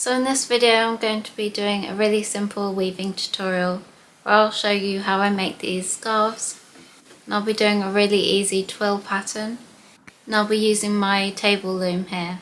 So in this video I'm going to be doing a really simple weaving tutorial where I'll show you how I make these scarves, and I'll be doing a really easy twill pattern, and I'll be using my table loom here.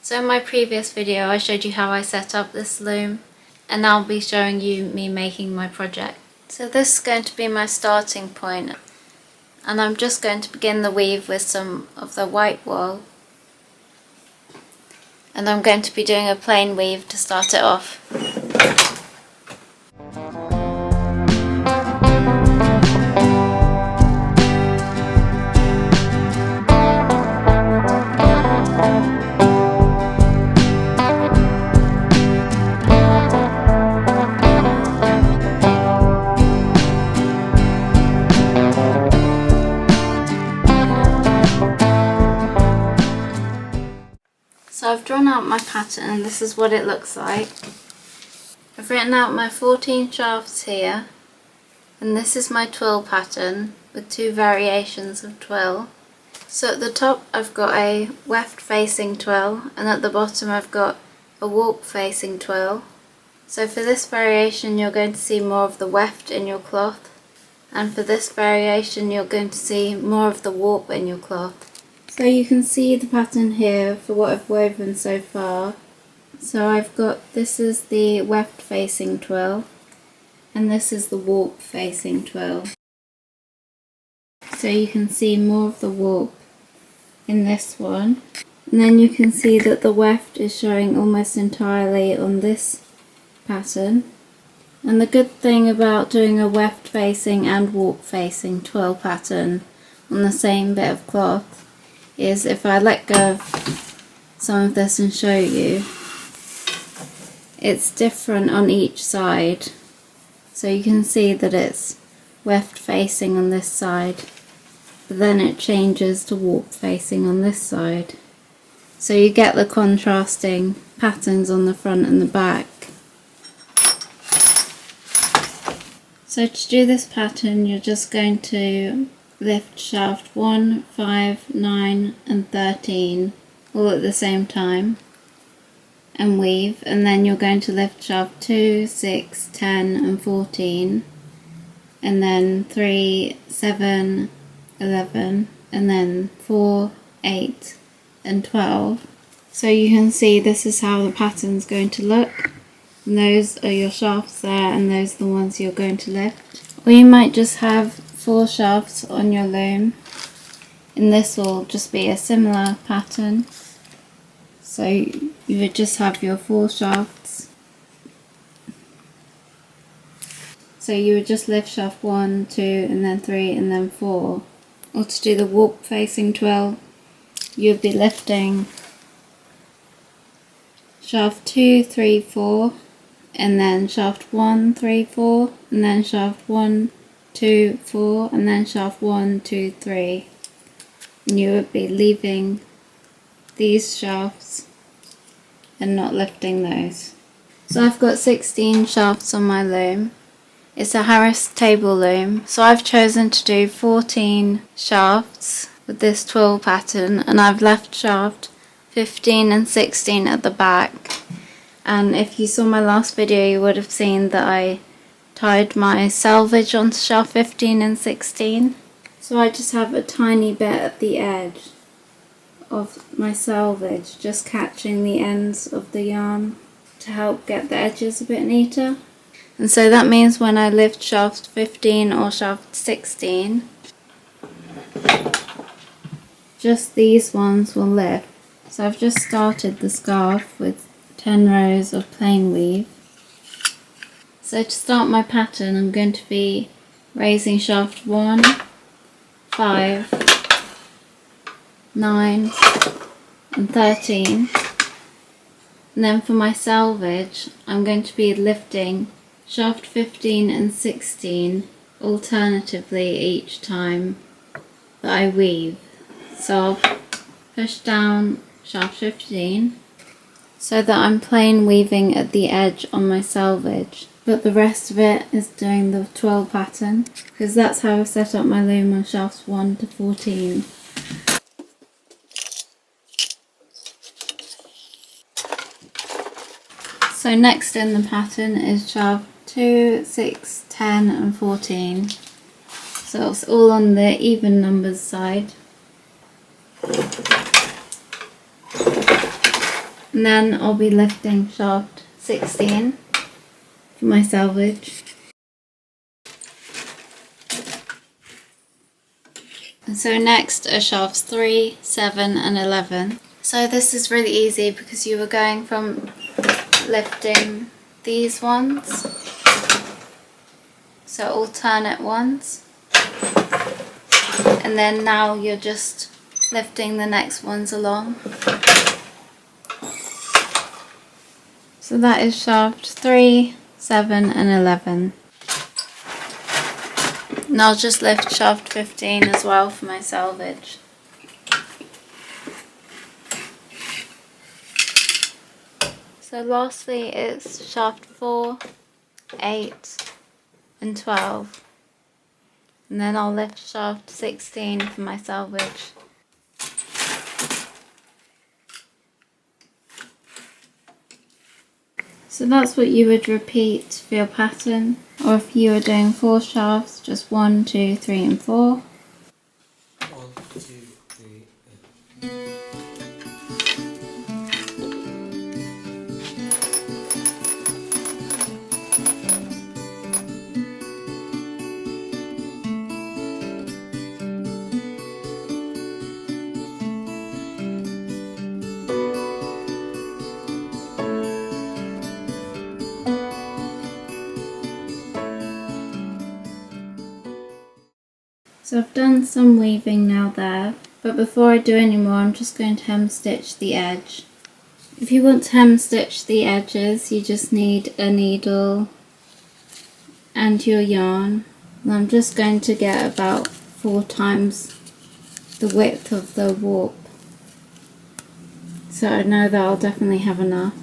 So in my previous video I showed you how I set up this loom, and I'll be showing you me making my project. So this is going to be my starting point, and I'm just going to begin the weave with some of the white wool, and I'm going to be doing a plain weave to start it off. So I've drawn out my pattern and this is what it looks like. I've written out my 14 shafts here, and this is my twill pattern with 2 variations of twill. So at the top I've got a weft-facing twill, and at the bottom I've got a warp-facing twill. So for this variation you're going to see more of the weft in your cloth, and for this variation you're going to see more of the warp in your cloth. So you can see the pattern here for what I've woven so far. So I've got, this is the weft facing twill, and this is the warp facing twill. So you can see more of the warp in this one. And then you can see that the weft is showing almost entirely on this pattern. And the good thing about doing a weft facing and warp facing twill pattern on the same bit of cloth is, if I let go of some of this and show you, it's different on each side. So you can see that it's weft facing on this side, but then it changes to warp facing on this side. So you get the contrasting patterns on the front and the back. So to do this pattern you're just going to lift shaft 1, 5, 9 and 13 all at the same time and weave, and then you're going to lift shaft 2, 6, 10 and 14, and then 3, 7, 11 and then 4, 8 and 12. So you can see this is how the pattern's going to look, and those are your shafts there, and those are the ones you're going to lift. Or you might just have 4 shafts on your loom, and this will just be a similar pattern. So you would just have your 4 shafts. So you would just lift shaft 1, 2 and then 3 and then 4. Or to do the warp facing twill you would be lifting shaft 2, 3, 4 and then shaft 1, 3, 4 and then shaft 1, 2, 4 and then shaft 1, 2, 3, and you would be leaving these shafts and not lifting those. So I've got 16 shafts on my loom. It's a Harris table loom, so I've chosen to do 14 shafts with this twill pattern, and I've left shaft 15 and 16 at the back. And if you saw my last video you would have seen that I tied my selvage onto shaft 15 and 16. So I just have a tiny bit at the edge of my selvage, just catching the ends of the yarn to help get the edges a bit neater. And so that means when I lift shaft 15 or shaft 16, just these ones will lift. So I've just started the scarf with 10 rows of plain weave. So to start my pattern, I'm going to be raising shaft 1, 5, 9 and 13. And then for my selvage, I'm going to be lifting shaft 15 and 16 alternatively each time that I weave. So I'll push down shaft 15 so that I'm plain weaving at the edge on my selvage, but the rest of it is doing the twill pattern, because that's how I've set up my loom on shafts 1 to 14. So next in the pattern is shaft 2, 6, 10 and 14. So it's all on the even numbers side. And then I'll be lifting shaft 16 for my selvage. And so next are shafts 3, 7 and 11. So this is really easy because you were going from lifting these ones, so alternate ones, and then now you're just lifting the next ones along. So that is shaft 3, 7 and 11. And I'll just lift shaft 15 as well for my selvage. So lastly it's shaft 4, 8 and 12. And then I'll lift shaft 16 for my selvage. So that's what you would repeat for your pattern, or if you were doing 4 shafts, just 1, 2, 3 and 4. 1, 2, 3 and... So I've done some weaving now there, but before I do any more I'm just going to hem stitch the edge. If you want to hem stitch the edges, you just need a needle and your yarn. And I'm just going to get about 4 times the width of the warp, so I know that I'll definitely have enough.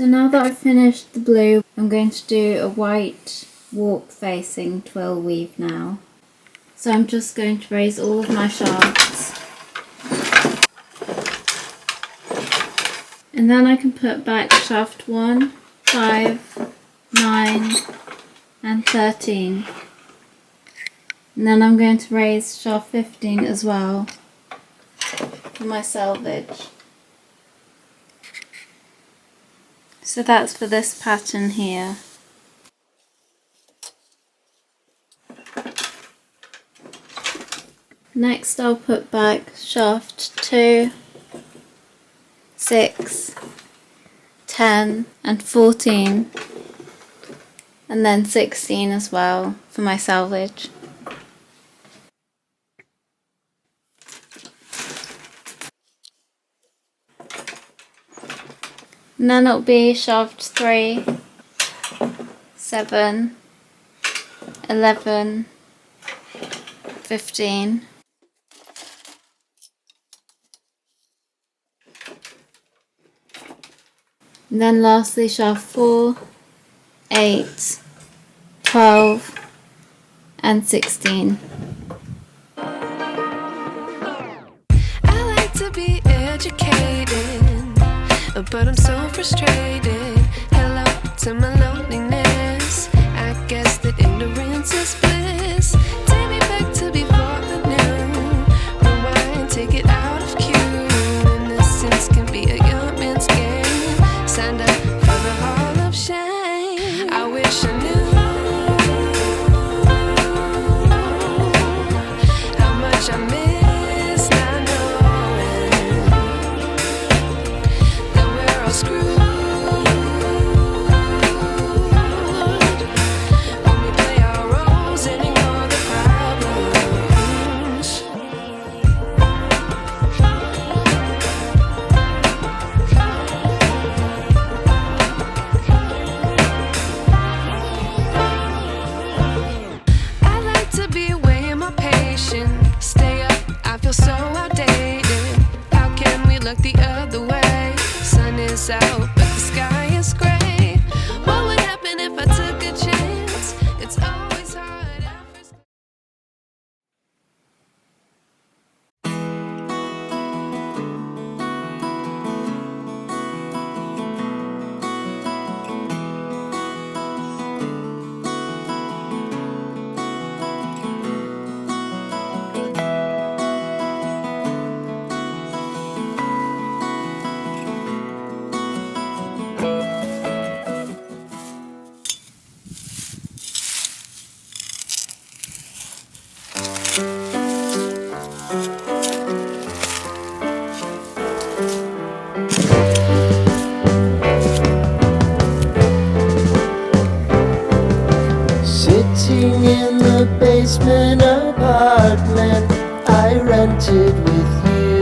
So now that I've finished the blue, I'm going to do a white warp-facing twill weave now. So I'm just going to raise all of my shafts. And then I can put back shaft 1, 5, 9 and 13. And then I'm going to raise shaft 15 as well for my selvage. So that's for this pattern here. Next I'll put back shaft 2, 6, 10 and 14 and then 16 as well for my selvage. And then it'll be shaft 3, 7, 11, 15. And then lastly shaft 4, 8, 12 and 16. I like to be educated, but I'm so frustrated. Hello to my loneliness. I guess that ignorance is bliss. Take me back to before I knew. Rewind, take it out of cue. Innocence can be a young man's game. Signed up for the hall of shame. I wish I knew how much I miss not knowing that we're all screwed when we play our roles and ignore the problems. I like to be away in my patience. Stay up, I feel so outdated. How can we look the other way? Sun is out, but the sky is gray. What would happen if I took a chance? It's always hard at first. Sitting in the basement apartment I rented with you,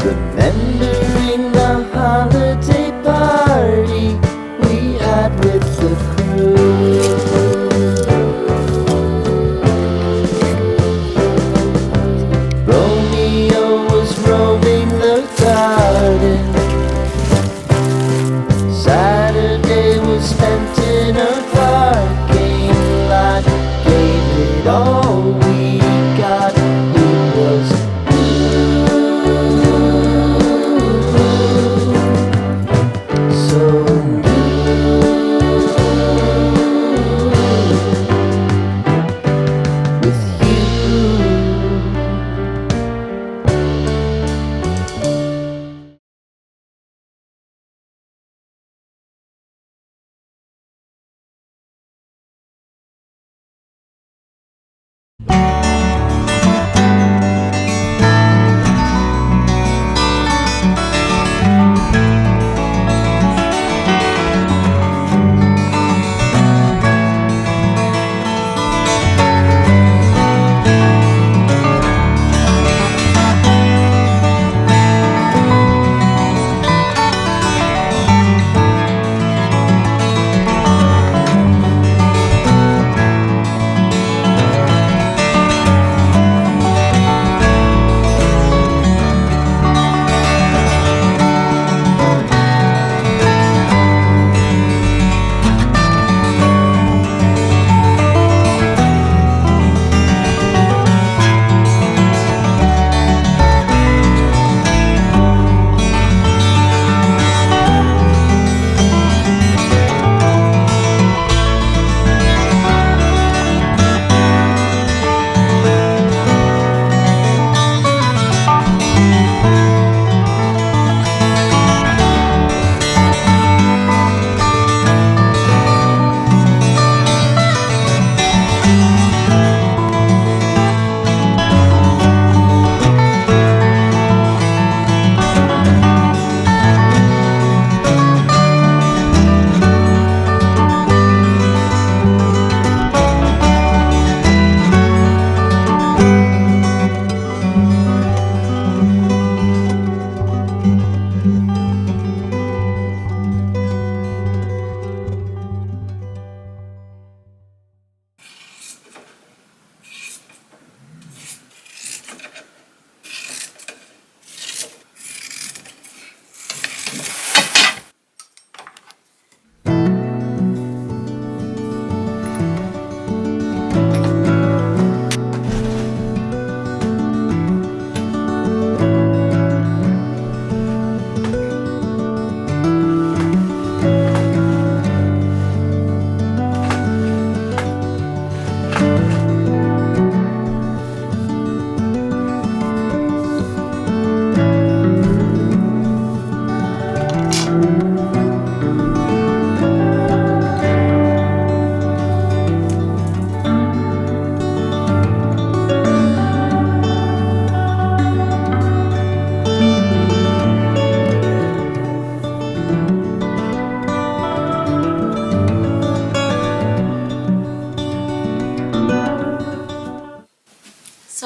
remembering the holiday party we had with the crew. Romeo was roaming the garden. Saturday was spent in a parking lot.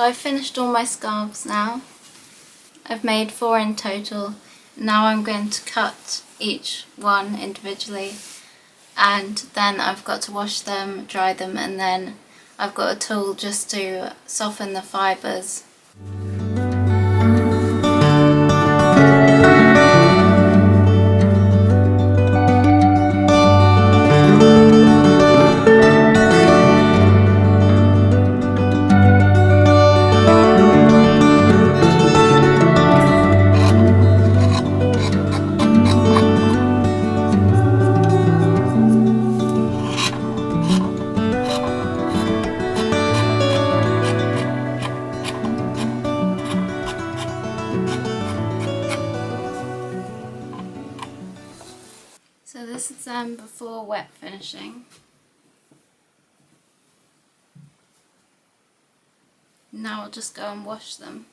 I've finished all my scarves now. I've made 4 in total. Now I'm going to cut each one individually, and then I've got to wash them, dry them, and then I've got a tool just to soften the fibres. So this is them before wet finishing. Now I'll just go and wash them.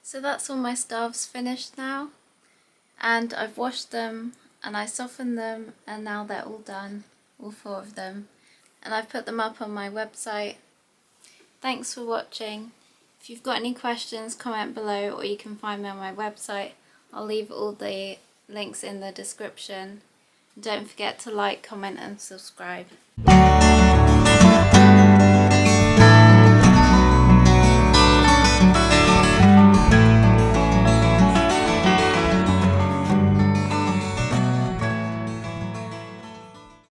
So that's all my scarves finished now, and I've washed them and I softened them, and now they're all done, all 4 of them, and I've put them up on my website. Thanks for watching. If you've got any questions, comment below, or you can find me on my website. I'll leave all the links in the description. Don't forget to like, comment and subscribe.